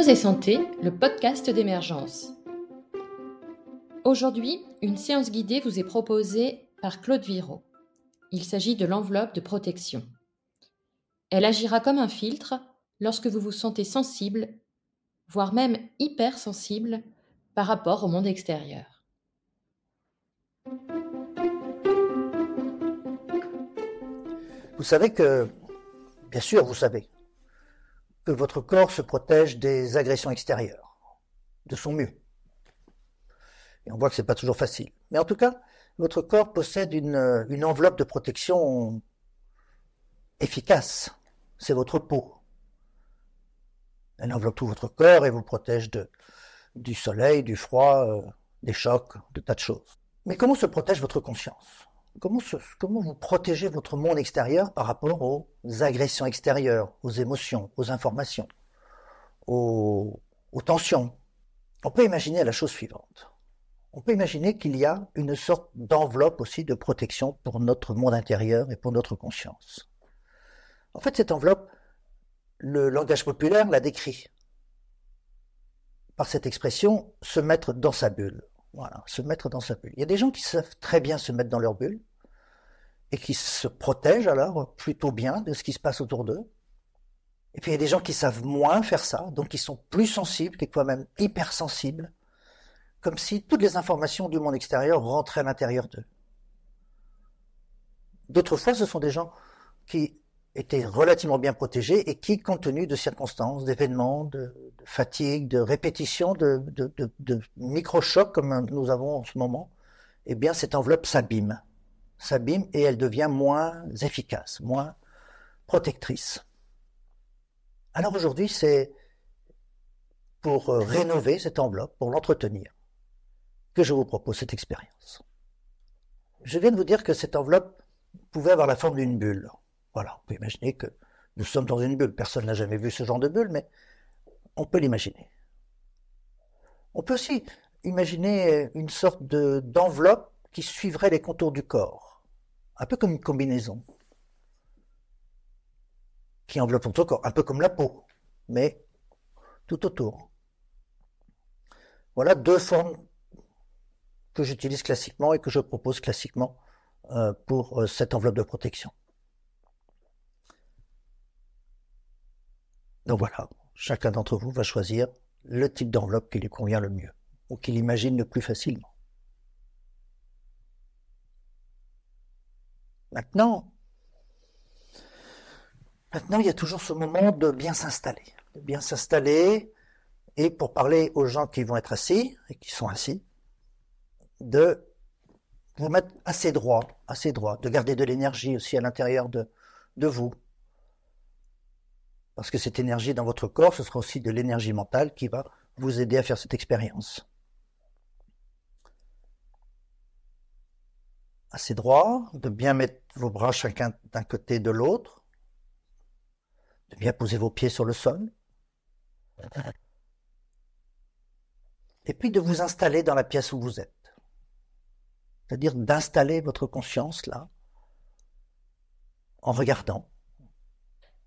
Hypnose et santé, le podcast d'Emergence. Aujourd'hui, une séance guidée vous est proposée par Claude Viraud. Il s'agit de l'enveloppe de protection. Elle agira comme un filtre lorsque vous vous sentez sensible, voire même hypersensible par rapport au monde extérieur. Vous savez que, bien sûr, vous savez que votre corps se protège des agressions extérieures, de son mieux. Et on voit que c'est pas toujours facile. Mais en tout cas, votre corps possède une enveloppe de protection efficace. C'est votre peau. Elle enveloppe tout votre corps et vous protège du soleil, du froid, des chocs, de tas de choses. Mais comment se protège votre conscience ? Comment vous protégez votre monde extérieur par rapport aux agressions extérieures, aux émotions, aux informations, aux tensions ? On peut imaginer la chose suivante. On peut imaginer qu'il y a une sorte d'enveloppe aussi de protection pour notre monde intérieur et pour notre conscience. En fait, cette enveloppe, le langage populaire la décrit par cette expression « se mettre dans sa bulle ». Voilà, se mettre dans sa bulle. Il y a des gens qui savent très bien se mettre dans leur bulle et qui se protègent alors plutôt bien de ce qui se passe autour d'eux. Et puis il y a des gens qui savent moins faire ça, donc qui sont plus sensibles, quelquefois même hypersensibles, comme si toutes les informations du monde extérieur rentraient à l'intérieur d'eux. D'autres fois, ce sont des gens qui étaient relativement bien protégés et qui, compte tenu de circonstances, d'événements, de fatigue, de répétition, de micro-chocs comme nous avons en ce moment, eh bien cette enveloppe s'abîme et elle devient moins efficace, moins protectrice. Alors aujourd'hui, c'est pour rénover cette enveloppe, pour l'entretenir, que je vous propose cette expérience. Je viens de vous dire que cette enveloppe pouvait avoir la forme d'une bulle. Voilà, on peut imaginer que nous sommes dans une bulle. Personne n'a jamais vu ce genre de bulle, mais on peut l'imaginer. On peut aussi imaginer une sorte d'enveloppe qui suivrait les contours du corps, un peu comme une combinaison, qui enveloppe notre corps, un peu comme la peau, mais tout autour. Voilà deux formes que j'utilise classiquement et que je propose classiquement pour cette enveloppe de protection. Donc voilà, chacun d'entre vous va choisir le type d'enveloppe qui lui convient le mieux, ou qu'il imagine le plus facilement. Maintenant, il y a toujours ce moment de bien s'installer, et pour parler aux gens qui vont être assis, et qui sont assis, de vous mettre assez droit, de garder de l'énergie aussi à l'intérieur de vous. Parce que cette énergie dans votre corps, ce sera aussi de l'énergie mentale qui va vous aider à faire cette expérience. Assez droit, de bien mettre vos bras chacun d'un côté de l'autre, de bien poser vos pieds sur le sol, et puis de vous installer dans la pièce où vous êtes. C'est-à-dire d'installer votre conscience là, en regardant,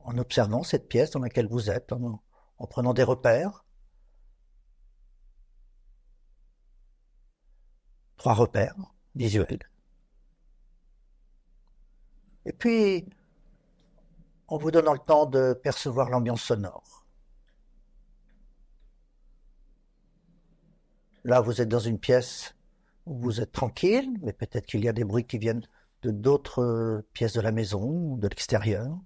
en observant cette pièce dans laquelle vous êtes, en prenant des repères. 3 repères visuels. Et puis, en vous donnant le temps de percevoir l'ambiance sonore. Là, vous êtes dans une pièce où vous êtes tranquille, mais peut-être qu'il y a des bruits qui viennent de d'autres pièces de la maison ou de l'extérieur.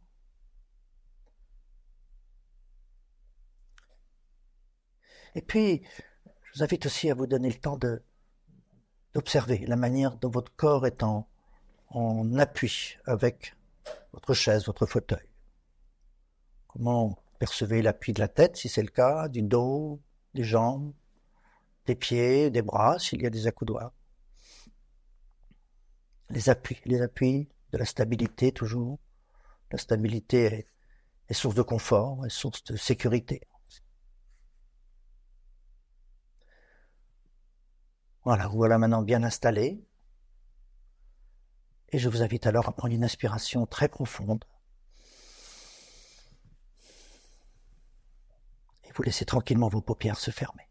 Et puis, je vous invite aussi à vous donner le temps d'observer la manière dont votre corps est en appui avec votre chaise, votre fauteuil. Comment percevez l'appui de la tête, si c'est le cas, du dos, des jambes, des pieds, des bras, s'il y a des accoudoirs. Les appuis de la stabilité toujours. La stabilité est source de confort, est source de sécurité. Voilà, vous voilà maintenant bien installé. Et je vous invite alors à prendre une inspiration très profonde. Et vous laissez tranquillement vos paupières se fermer.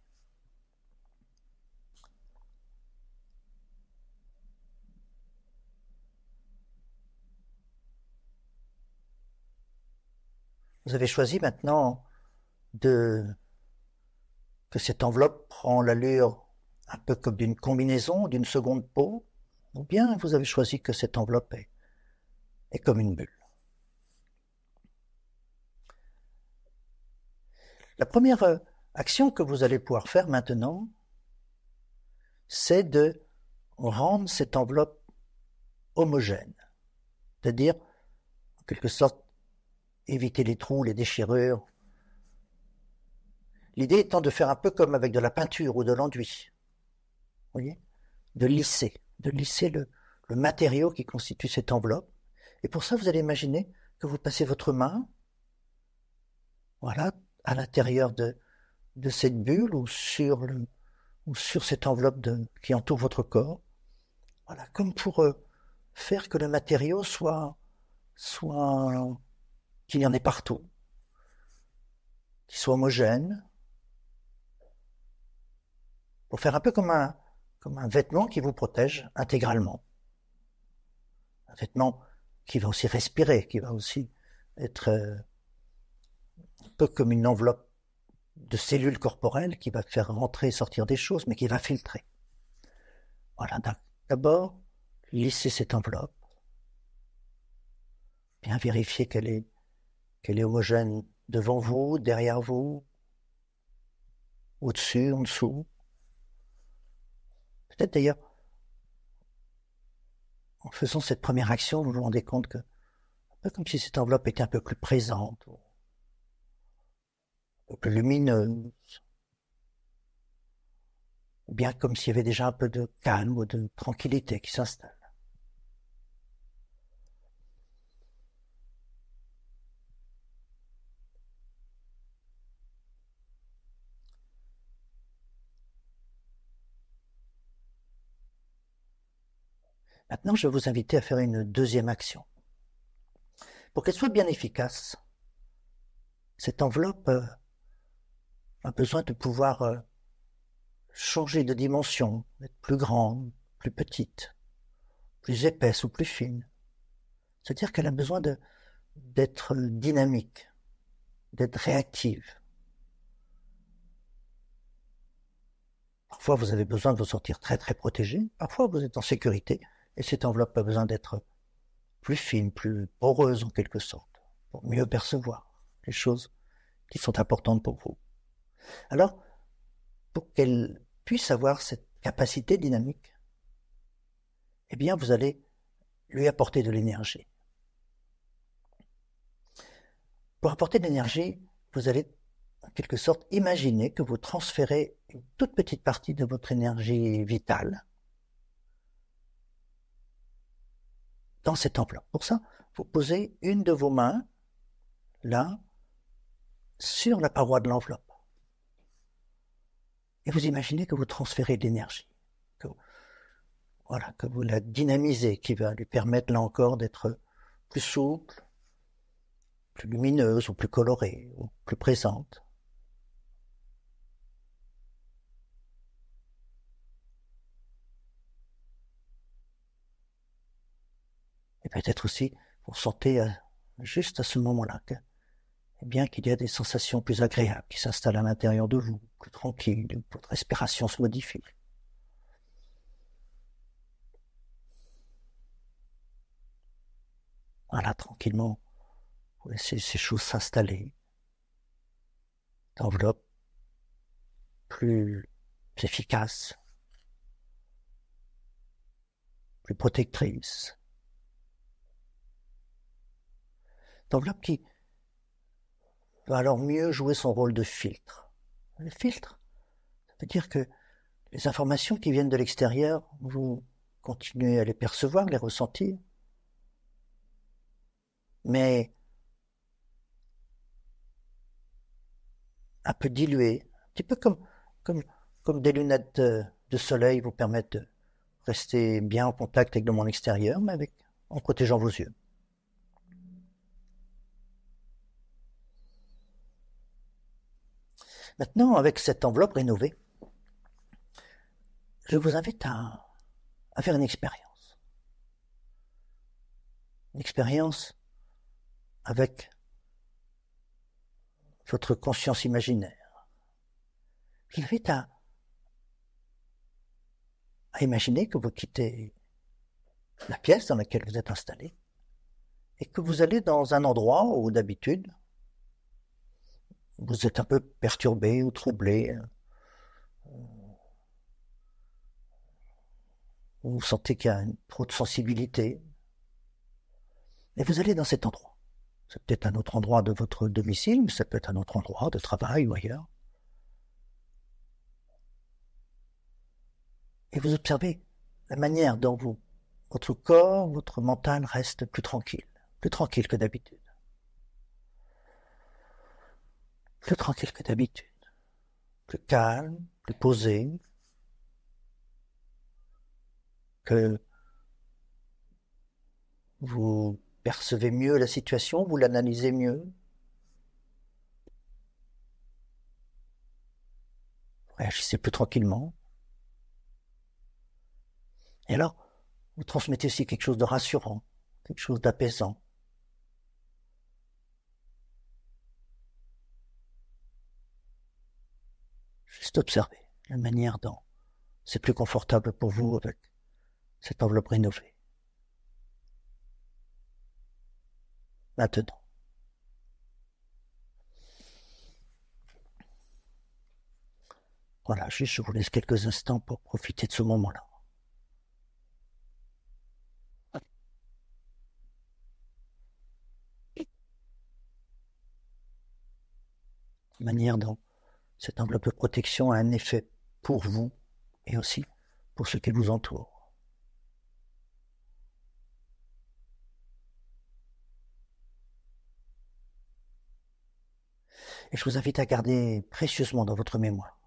Vous avez choisi maintenant que cette enveloppe prend l'allure un peu comme d'une combinaison, d'une seconde peau, ou bien vous avez choisi que cette enveloppe est comme une bulle. La première action que vous allez pouvoir faire maintenant, c'est de rendre cette enveloppe homogène, c'est-à-dire, en quelque sorte, éviter les trous, les déchirures. L'idée étant de faire un peu comme avec de la peinture ou de l'enduit, vous voyez, de lisser le matériau qui constitue cette enveloppe. Et pour ça, vous allez imaginer que vous passez votre main, voilà, à l'intérieur de cette bulle ou sur cette enveloppe qui entoure votre corps. Voilà, comme pour faire que le matériau qu'il y en ait partout, qu'il soit homogène, pour faire un peu comme un vêtement qui vous protège intégralement. Un vêtement qui va aussi respirer, qui va aussi être un peu comme une enveloppe de cellules corporelles qui va faire rentrer et sortir des choses, mais qui va filtrer. Voilà, d'abord, lissez cette enveloppe, bien vérifier qu'elle est homogène devant vous, derrière vous, au-dessus, en dessous. Peut-être d'ailleurs, en faisant cette première action, vous vous rendez compte que, un peu comme si cette enveloppe était un peu plus présente, un peu plus lumineuse, ou bien comme s'il y avait déjà un peu de calme ou de tranquillité qui s'installe. Maintenant, je vais vous inviter à faire une deuxième action. Pour qu'elle soit bien efficace, cette enveloppe a besoin de pouvoir changer de dimension, être plus grande, plus petite, plus épaisse ou plus fine. C'est-à-dire qu'elle a besoin d'être dynamique, d'être réactive. Parfois, vous avez besoin de vous sentir très très protégé. Parfois, vous êtes en sécurité et cette enveloppe a besoin d'être plus fine, plus poreuse en quelque sorte, pour mieux percevoir les choses qui sont importantes pour vous. Alors, pour qu'elle puisse avoir cette capacité dynamique, eh bien, vous allez lui apporter de l'énergie. Pour apporter de l'énergie, vous allez, en quelque sorte, imaginer que vous transférez une toute petite partie de votre énergie vitale dans cette enveloppe. Pour ça, vous posez une de vos mains, là, sur la paroi de l'enveloppe. Et vous imaginez que vous transférez de l'énergie, que vous la dynamisez, qui va lui permettre, là encore, d'être plus souple, plus lumineuse, ou plus colorée, ou plus présente. Et peut-être aussi, vous sentez juste à ce moment-là qu'il y a des sensations plus agréables qui s'installent à l'intérieur de vous, plus tranquilles, votre respiration se modifie. Voilà, tranquillement, vous laissez ces choses s'installer. L'enveloppe plus efficace, plus protectrice. L'enveloppe qui va alors mieux jouer son rôle de filtre. Le filtre, ça veut dire que les informations qui viennent de l'extérieur, vous continuez à les percevoir, les ressentir, mais un peu diluées, un petit peu comme des lunettes de soleil vous permettent de rester bien en contact avec le monde extérieur, mais en protégeant vos yeux. Maintenant, avec cette enveloppe rénovée, je vous invite à faire une expérience. Une expérience avec votre conscience imaginaire. Je vous invite à imaginer que vous quittez la pièce dans laquelle vous êtes installé et que vous allez dans un endroit où d'habitude vous êtes un peu perturbé ou troublé, vous sentez qu'il y a trop de sensibilité, et vous allez dans cet endroit. C'est peut-être un autre endroit de votre domicile, mais ça peut être un autre endroit de travail ou ailleurs. Et vous observez la manière dont votre corps, votre mental reste plus tranquille que d'habitude. Plus tranquille que d'habitude, plus calme, plus posé, que vous percevez mieux la situation, vous l'analysez mieux, vous réagissez plus tranquillement. Et alors, vous transmettez aussi quelque chose de rassurant, quelque chose d'apaisant. Juste observez la manière dont c'est plus confortable pour vous avec cette enveloppe rénovée. Maintenant. Voilà, juste je vous laisse quelques instants pour profiter de ce moment-là. La manière dont cette enveloppe de protection a un effet pour vous et aussi pour ceux qui vous entourent. Et je vous invite à garder précieusement dans votre mémoire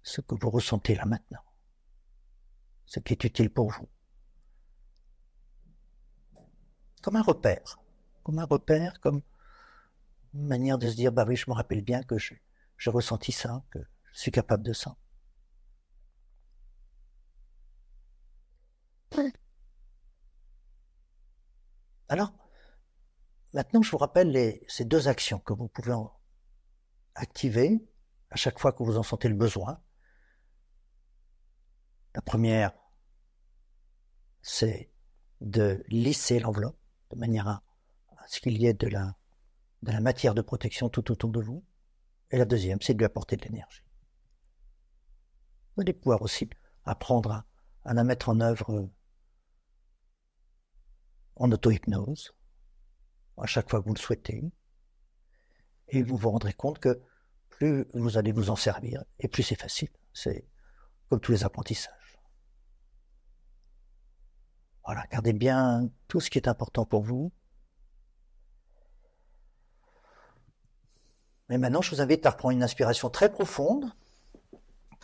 ce que vous ressentez là maintenant, ce qui est utile pour vous. Comme un repère, comme une manière de se dire, bah oui, je me rappelle bien que j'ai ressenti ça, que je suis capable de ça. Alors, maintenant, je vous rappelle ces deux actions que vous pouvez activer à chaque fois que vous en sentez le besoin. La première, c'est de lisser l'enveloppe de manière à ce qu'il y ait de la matière de protection tout autour de vous. Et la deuxième, c'est de lui apporter de l'énergie. Vous allez pouvoir aussi apprendre à la mettre en œuvre en auto-hypnose, à chaque fois que vous le souhaitez. Et vous vous rendrez compte que plus vous allez vous en servir, et plus c'est facile. C'est comme tous les apprentissages. Voilà, gardez bien tout ce qui est important pour vous. Mais maintenant, je vous invite à reprendre une inspiration très profonde,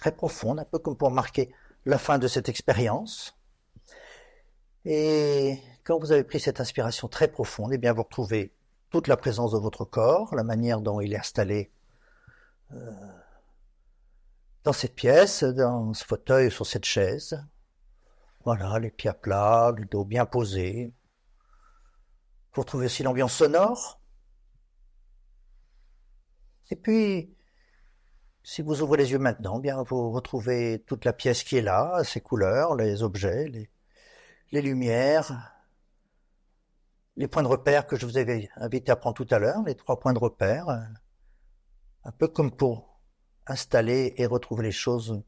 un peu comme pour marquer la fin de cette expérience. Et quand vous avez pris cette inspiration très profonde, eh bien vous retrouvez toute la présence de votre corps, la manière dont il est installé dans cette pièce, dans ce fauteuil, sur cette chaise. Voilà, les pieds à plat, le dos bien posé. Vous retrouvez aussi l'ambiance sonore. Et puis, si vous ouvrez les yeux maintenant, eh bien vous retrouvez toute la pièce qui est là, ses couleurs, les objets, les lumières, les points de repère que je vous avais invité à prendre tout à l'heure, les 3 points de repère, un peu comme pour installer et retrouver les choses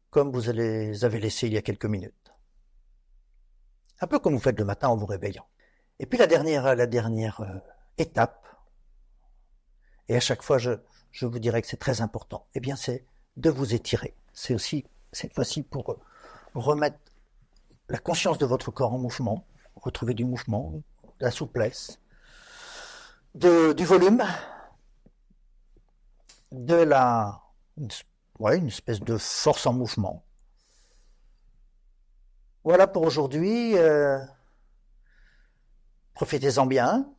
comme vous les avez laissées il y a quelques minutes. Un peu comme vous faites le matin en vous réveillant. Et puis la dernière étape, et à chaque fois je vous dirais que c'est très important, eh bien c'est de vous étirer. C'est aussi cette fois-ci pour remettre la conscience de votre corps en mouvement, retrouver du mouvement, de la souplesse, du volume, une espèce de force en mouvement. Voilà pour aujourd'hui. Profitez-en bien.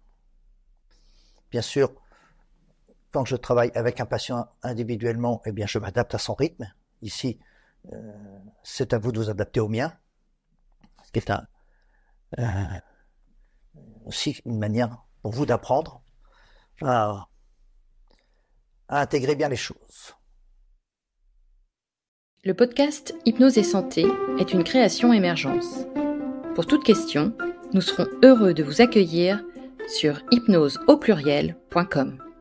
Bien sûr, quand je travaille avec un patient individuellement, eh bien, je m'adapte à son rythme. Ici, c'est à vous de vous adapter au mien, ce qui est aussi une manière pour vous d'apprendre à intégrer bien les choses. Le podcast Hypnose et Santé est une création Émergence. Pour toute question, nous serons heureux de vous accueillir sur hypnoseaupluriel.com.